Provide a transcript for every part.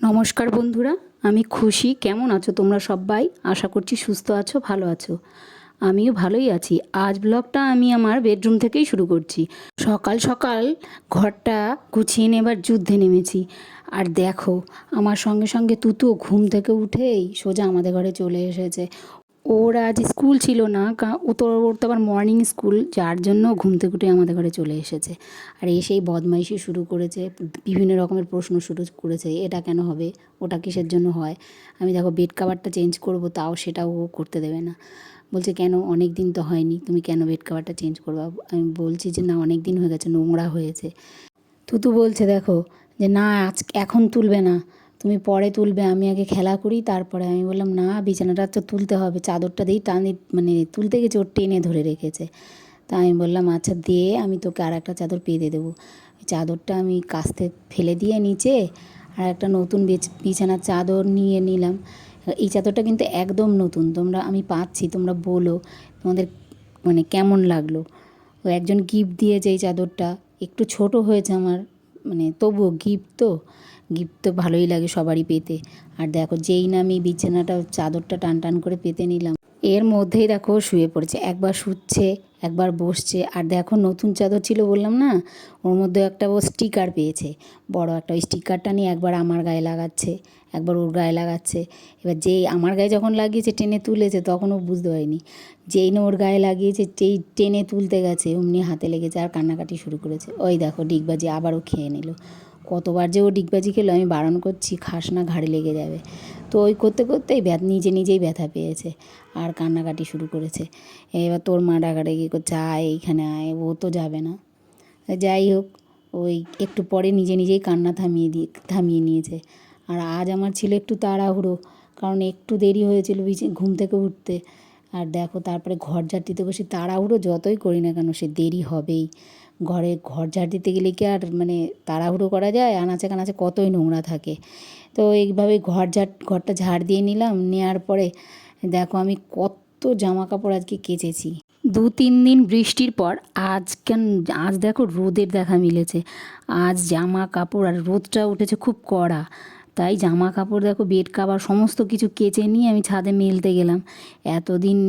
নমস্কার বন্ধুরা, আমি খুশি। কেমন আছো তোমরা সবাই? আশা করছি সুস্থ আছো, ভালো আছো। আমিও ভালোই আছি। আজ ব্লগটা আমি আমার বেডরুম থেকেই শুরু করছি। সকাল সকাল ঘরটা গুছিয়ে নেবার যুদ্ধে নেমেছি। আর দেখো, আমার সঙ্গে সঙ্গে তুতুও ঘুম থেকে উঠেই সোজা আমাদের ঘরে চলে এসেছে। ওর আজ স্কুল ছিল না, ওর তো আবার মর্নিং স্কুল, যার জন্য ঘুম থেকে উঠে আমাদের ঘরে চলে এসেছে। আর এসেই বদমাইশি শুরু করেছে, বিভিন্ন রকমের প্রশ্ন শুরু করেছে, এটা কেন হবে, ওটা কিসের জন্য হয়। আমি দেখো বেড কাভারটা চেঞ্জ করব, তাও সেটাও ও করতে দেবে না। বলছে কেন, অনেক দিন তো হয়নি, তুমি কেন বেড কাভারটা চেঞ্জ করবা? আমি বলছি যে না, অনেক দিন হয়ে গেছে, নোংরা হয়েছে। তুতু বলছে দেখো যে না, আজ এখন তুলবে না, তুমি পরে তুলবে, আমি আগে খেলা করি তারপরে। আমি বললাম না, বিছানাটা তো তুলতে হবে, চাদরটা দিয়েই টানি, মানে তুলতে গেছে, ওর টেনে ধরে রেখেছে। তা আমি বললাম আচ্ছা দে, আমি তোকে আর একটা চাদর পেতে দেবো। চাদরটা আমি কাস্তে ফেলে দিয়ে নিচে আর একটা নতুন বিছানার চাদর নিয়ে নিলাম। এই চাদরটা কিন্তু একদম নতুন, আমি পাচ্ছি, তোমরা বলো তোমাদের মানে কেমন লাগলো। ও একজন গিফট দিয়েছে এই চাদরটা, একটু ছোট হয়েছে আমার, মানে তবুও গিফট তো ভালোই লাগে সবারই পেতে। আর দেখো, যেই না আমি বিছানাটা চাদরটা টান টান করে পেতে নিলাম, এর মধ্যেই দেখো শুয়ে পড়েছে, একবার শুচ্ছে একবার বসছে। আর দেখো, নতুন চাদর ছিল বললাম না, ওর মধ্যে একটা ও স্টিকার পেয়েছে, বড় একটা। ওই স্টিকারটা নিয়ে একবার আমার গায়ে লাগাচ্ছে, একবার ওর গায়ে লাগাচ্ছে। এবার যেই আমার গায়ে যখন লাগিয়েছে, টেনে তুলেছে, তখন ও বুঝতে পারিনি। যেই না ওর গায়ে লাগিয়েছে, যেই টেনে তুলতে গেছে, অমনি হাতে লেগেছে আর কান্নাকাটি শুরু করেছে। ওই দেখো ডিগবাজি আবারও খেয়ে নিল। কতবার যে ও ডিগবাজি খেলো, আমি বারণ করছি খাস না, ঘাড়ে লেগে যাবে। তো ওই করতে করতেই নিজে নিজেই ব্যথা পেয়েছে আর কান্নাকাটি শুরু করেছে। এবার তোর মা ডাকাডাকি করছে, আয় এইখানে আয়, ও তো যাবে না। যাই হোক, ওই একটু পরে নিজে নিজেই কান্না থামিয়ে নিয়েছে। আর আজ আমার ছিল একটু তাড়াহুড়ো, কারণ একটু দেরি হয়েছিল ঘুম থেকে উঠতে। আর দেখো, তারপরে ঘর ঝাড় দিতে বসে, তাড়াহুড়ো যতই করি না কেন, সে দেরি হবেই। ঘর ঝাড় দিতে গেলে কি আর মানে তাড়াহুড়ো করা যায়? আনাচে কানাচে কতই নোংরা থাকে। তো এইভাবে ঘরটা ঝাড় দিয়ে নিলাম, নেওয়ার পরে দেখো আমি কত জামা কাপড় আজকে কেচেছি। 2-3 দিন বৃষ্টির পর আজ দেখো রোদের দেখা মিলেছে। আজ জামা কাপড় আর রোদটা উঠেছে খুব কড়া, তাই জামা কাপড় দেখো, বেড কাভার সমস্ত কিছু কেচে নিয়ে আমি ছাদে মেলতে গেলাম। এতদিন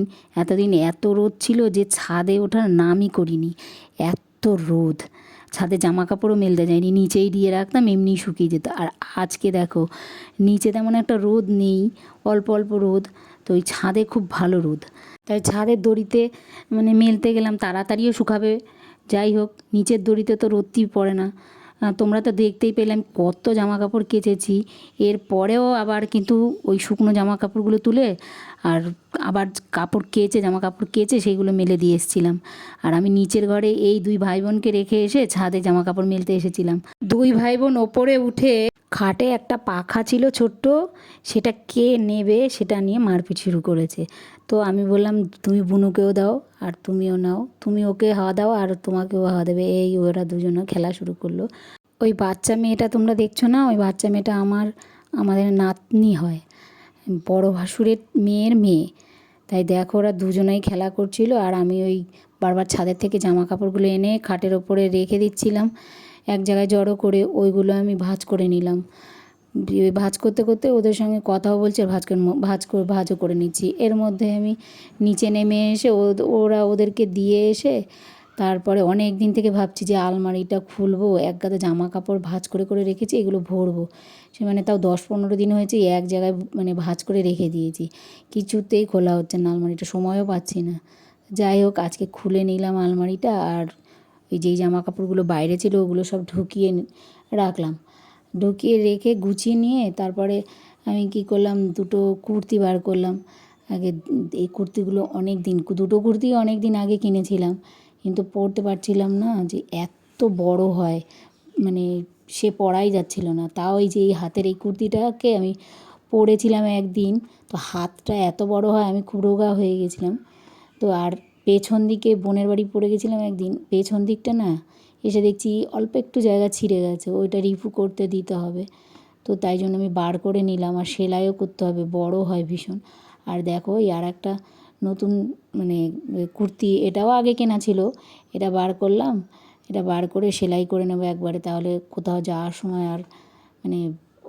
এতদিন এত রোদ ছিল যে ছাদে ওঠার নামই করিনি, এত রোদ। ছাদে জামা কাপড়ও মেলতে যায়নি, নিচেই দিয়ে রাখতাম, এমনিই শুকিয়ে যেত। আর আজকে দেখো, নিচে তেমন একটা রোদ নেই, অল্প অল্প রোদ, তো ওই ছাদে খুব ভালো রোদ। তাই ছাদের দড়িতে মানে মেলতে গেলাম, তাড়াতাড়িও শুকাবে। যাই হোক, নিচের দড়িতে তো রোদই পড়ে না। তোমরা তো দেখতেই পেলাম কত জামা কাপড় কেচেছি। এরপরেও আবার কিন্তু ওই শুকনো জামা কাপড়গুলো তুলে আর আবার জামা কাপড় কেচে সেইগুলো মেলে দিয়ে এসেছিলাম। আর আমি নিচের ঘরে এই 2 ভাই বোনকে রেখে এসে ছাদে জামা কাপড় মেলতে এসেছিলাম। 2 ভাই বোন ওপরে উঠে, খাটে একটা পাখা ছিল ছোট্ট, সেটা কে নেবে সেটা নিয়ে মারপিট শুরু করেছে। তো আমি বললাম তুমি বুনুকেও দাও আর তুমিও নাও, তুমি ওকে হাওয়া দাও আর তোমাকেও হাওয়া দেবে। এই ওরা দুজনে খেলা শুরু করলো। ওই বাচ্চা মেয়েটা তোমরা দেখছো না, ওই বাচ্চা মেয়েটা আমাদের নাতনি হয়, বড় ভাসুরের মেয়ের মেয়ে। তাই দেখো, ওরা দুজনেই খেলা করছিল আর আমি ওই বারবার ছাদের থেকে জামা কাপড়গুলো এনে খাটের ওপরে রেখে দিচ্ছিলাম এক জায়গায় জড়ো করে, ওইগুলো আমি ভাঁজ করে নিলাম। ভাঁজ করতে করতে ওদের সঙ্গে কথাও বলছি আর ভাঁজও করে নিচ্ছি। এর মধ্যে আমি নিচে নেমে এসে ওদেরকে দিয়ে এসে, তারপরে অনেক দিন থেকে ভাবছি যে আলমারিটা খুলবো, এক গাদা জামা কাপড় ভাঁজ করে করে রেখেছি, এগুলো ভরবো। সে মানে তাও 10-15 দিন হয়েছে এক জায়গায় মানে ভাঁজ করে রেখে দিয়েছি, কিছুতেই খোলা হচ্ছে না আলমারিটা, সময়ও পাচ্ছি না। যাই হোক, আজকে খুলে নিলাম আলমারিটা আর ওই যেই জামা কাপড়গুলো বাইরে ছিল ওগুলো সব ঢুকিয়ে রাখলাম। ঢুকিয়ে রেখে গুছিয়ে নিয়ে তারপরে আমি কী করলাম, দুটো কুর্তি বার করলাম। আগে এই কুর্তিগুলো দুটো কুর্তি অনেক দিন আগে কিনেছিলাম, কিন্তু পরতে পারছিলাম না, যে এত বড় হয়, মানে সে পরাই যাচ্ছিল না। তাও এই যে এই হাতের এই কুর্তিটাকে আমি পরেছিলাম একদিন, তো হাতটা এত বড় হয়, আমি খুব রোগা হয়ে গেছিলাম। তো আর পেছন দিকে বোনের বাড়ি পরে গেছিলাম একদিন, পেছন দিকটা না, এসে দেখছি অল্প একটু জায়গা ছিঁড়ে গেছে, ওইটা রিপু করতে দিতে হবে। তো তাই জন্য আমি বার করে নিলাম, আর সেলাইও করতে হবে, বড় হয় ভীষণ। আর দেখো, আর একটা নতুন মানে কুর্তি, এটাও আগে কেনা ছিল, এটা বার করলাম। এটা বার করে সেলাই করে নেবো একবারে, তাহলে কোথাও যাওয়ার সময় আর মানে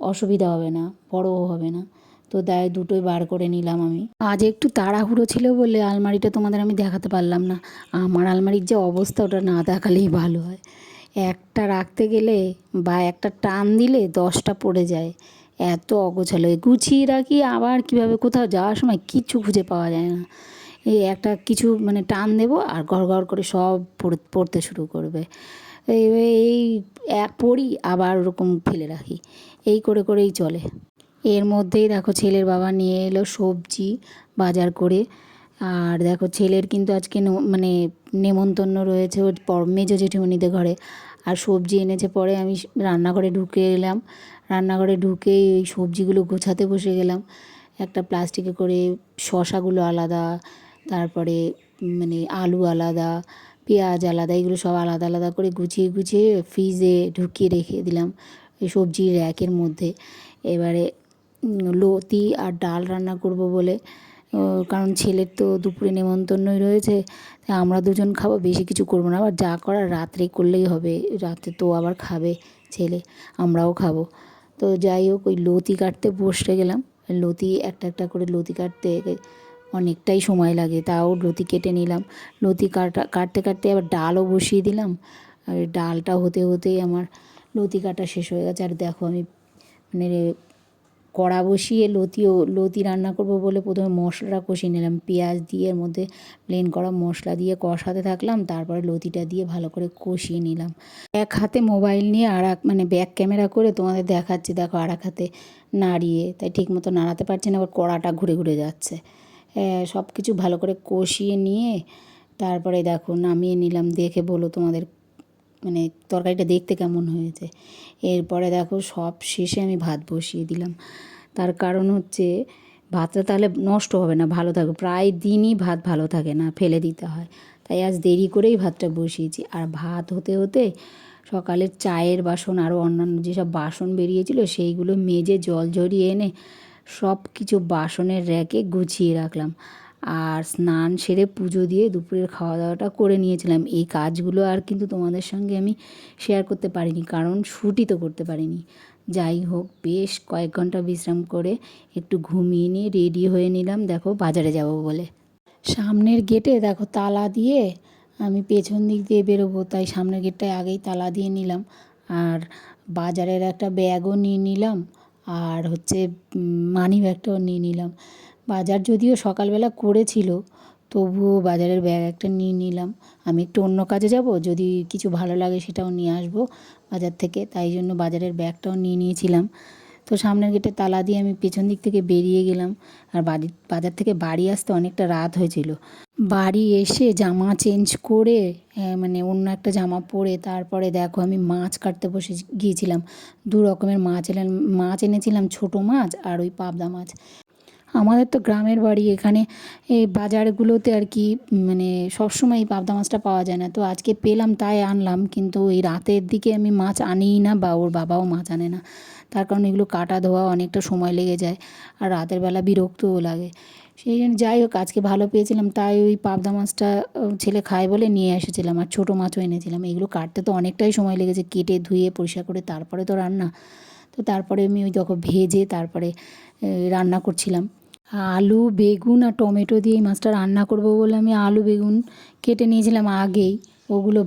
অসুবিধা হবে না, বড়ও হবে না। তো তাই দুটোই বার করে নিলাম আমি। আজ একটু তাড়াহুড়ো ছিল বলে আলমারিটা তোমাদের আমি দেখাতে পারলাম না। আমার আলমারির যে অবস্থা ওটা না দেখালেই ভালো হয়। একটা রাখতে গেলে বা একটা টান দিলে 10টা পড়ে যায়, এত অগোছালো। গুছিয়ে রাখি, আবার কীভাবে কোথাও যাওয়ার সময় কিচ্ছু খুঁজে পাওয়া যায় না। এই একটা কিছু মানে টান দেবো আর গড় করে সব পড়তে শুরু করবে। এই এই এক পড়ি আবার ওরকম ফেলে রাখি, এই করেই চলে। এর মধ্যেই দেখো ছেলের বাবা নিয়ে এলো সবজি বাজার করে। আর দেখো ছেলের কিন্তু আজকে মানে নেমন্তন্ন রয়েছে ওর মেজো জেঠিমণিদের ঘরে। আর সবজি এনেছে, পরে আমি রান্নাঘরে ঢুকে এলাম। রান্নাঘরে ঢুকেই ওই সবজিগুলো গোছাতে বসে গেলাম। একটা প্লাস্টিকে করে শসাগুলো আলাদা, তারপরে মানে আলু আলাদা, পেঁয়াজ আলাদা, এগুলো সব আলাদা আলাদা করে গুছিয়ে ফ্রিজে ঢুকিয়ে রেখে দিলাম এই সবজির র্যাকের মধ্যে। এবারে লতি আর ডাল রান্না করব বলে, কারণ ছেলের তো দুপুরে নেমন্তন্নই রয়েছে, তাই আমরা দুজন খাবো, বেশি কিছু করবো না। আবার যা করার রাত্রে করলেই হবে, রাতে তো আবার খাবে ছেলে, আমরাও খাবো। তো যাই হোক, ওই লতি কাটতে বসে গেলাম। লতি একটা করে লতি কাটতে অনেকটাই সময় লাগে, তাও লতি কেটে নিলাম। লতি কাটতে আবার ডালও বসিয়ে দিলাম। আর ডালটা হতেই আমার লতি কাটা শেষ হয়ে গেছে। আর দেখো আমি মানে কড়া বসিয়ে লতি রান্না করব বলে প্রথমে মশলাটা কষিয়ে নিলাম, পেঁয়াজ দিয়ে এর মধ্যে প্লেন করা মশলা দিয়ে কষাতে থাকলাম, তারপরে লতিটা দিয়ে ভালো করে কষিয়ে নিলাম। এক হাতে মোবাইল নিয়ে আর এক মানে ব্যাক ক্যামেরা করে তোমাদের দেখাচ্ছি, দেখো আর এক হাতে নাড়িয়ে, তাই ঠিক মতো নাড়াতে পারছি না, আবার কড়াটা ঘুরে যাচ্ছে। সব কিছু ভালো করে কষিয়ে নিয়ে তারপরে দেখো নামিয়ে নিলাম। দেখে বলো তোমাদের মানে তরকারিটা দেখতে কেমন হয়েছে। এরপরে দেখো সব শেষে আমি ভাত বসিয়ে দিলাম। তার কারণ হচ্ছে ভাতটা তাহলে নষ্ট হবে না, ভালো থাকবে। প্রায় দিনই ভাত ভালো থাকে না, ফেলে দিতে হয়। তাই আজ দেরি করেই ভাতটা বসিয়েছি। আর ভাত হতে সকালের চায়ের বাসন আরও অন্যান্য যেসব বাসন বেরিয়েছিল সেইগুলো মেজে জল ঝরিয়ে এনে সব কিছু বাসনের র্যাকে গুছিয়ে রাখলাম। আর স্নান সেরে পুজো দিয়ে দুপুরের খাওয়া দাওয়াটা করে নিয়েছিলাম। এই কাজগুলো আর কিন্তু তোমাদের সঙ্গে আমি শেয়ার করতে পারিনি, কারণ শ্যুটই তো করতে পারিনি। যাই হোক, বেশ কয়েক ঘন্টা বিশ্রাম করে একটু ঘুমিয়ে নিয়ে রেডি হয়ে নিলাম, দেখো বাজারে যাব বলে। সামনের গেটে দেখো তালা দিয়ে আমি পেছন দিক দিয়ে বেরোবো, তাই সামনের গেটটায় আগেই তালা দিয়ে নিলাম। আর বাজারের একটা ব্যাগও নিয়ে নিলাম, আর হচ্ছে মানি ব্যাগটাও নিয়ে নিলাম। বাজার যদিও সকালবেলা করেছিল, তবুও বাজারের ব্যাগ একটা নিয়ে নিলাম। আমি একটু অন্য কাজে যাব, যদি কিছু ভালো লাগে সেটাও নিয়ে আসবো বাজার থেকে, তাই জন্য বাজারের ব্যাগটাও নিয়ে নিয়েছিলাম। তো সামনের গেটে তালা দিয়ে আমি পেছন দিক থেকে বেরিয়ে গেলাম। আর বাজার থেকে বাড়ি আসতে অনেকটা রাত হয়েছিল। বাড়ি এসে জামা চেঞ্জ করে মানে অন্য একটা জামা পরে তারপরে দেখো আমি মাছ কাটতে বসে গিয়েছিলাম। 2 রকমের মাছ এনেছিলাম, ছোটো মাছ আর ওই পাবদা মাছ। আমাদের তো গ্রামের বাড়ি, এখানে এই বাজারগুলোতে আর কি মানে সবসময় পাবদা মাছটা পাওয়া যায় না, তো আজকে পেলাম তাই আনলাম। কিন্তু এই রাতের দিকে আমি মাছ আনিই না, বা ওর বাবাও মাছ আনে না, তার কারণ এগুলো কাটা ধোয়া অনেকটা সময় লেগে যায়, আর রাতের বেলা বিরক্তও লাগে। সেই জন্য যাই হোক, আজকে ভালো পেয়েছিলাম তাই ওই পাবদা মাছটা ছেলে খায় বলে নিয়ে এসেছিলাম। আর ছোটো মাছও এনেছিলাম। এগুলো কাটতে তো অনেকটাই সময় লেগেছে, কেটে ধুয়ে পরিষ্কার করে তারপরে তো রান্না। তো তারপরে আমি ওই যখন ভেজে তারপরে রান্না করছিলাম। আলু বেগুন আর টমেটো দিয়ে এই মাছটা রান্না করব বলে আমি আলু বেগুন কেটে নিয়েছিলাম আগেই। ওগুলো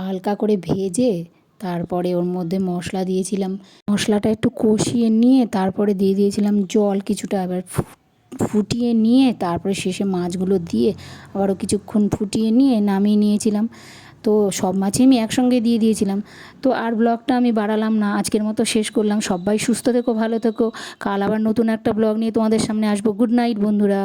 হালকা করে ভেজে তারপরে ওর মধ্যে মশলা দিয়েছিলাম। মশলাটা একটু কষিয়ে নিয়ে তারপরে দিয়ে দিয়েছিলাম জল কিছুটা, এবার ফুটিয়ে নিয়ে তারপরে শেষে মাছগুলো দিয়ে আবারও কিছুক্ষণ ফুটিয়ে নিয়ে নামিয়ে নিয়েছিলাম। তো সব মাছই আমি একসঙ্গে দিয়ে দিয়েছিলাম। তো আর ব্লগটা আমি বাড়ালাম না, আজকের মতো শেষ করলাম। সবাই সুস্থ থেকো, ভালো থেকো। কাল আবার নতুন একটা ব্লগ নিয়ে তোমাদের সামনে আসবো। গুড নাইট বন্ধুরা।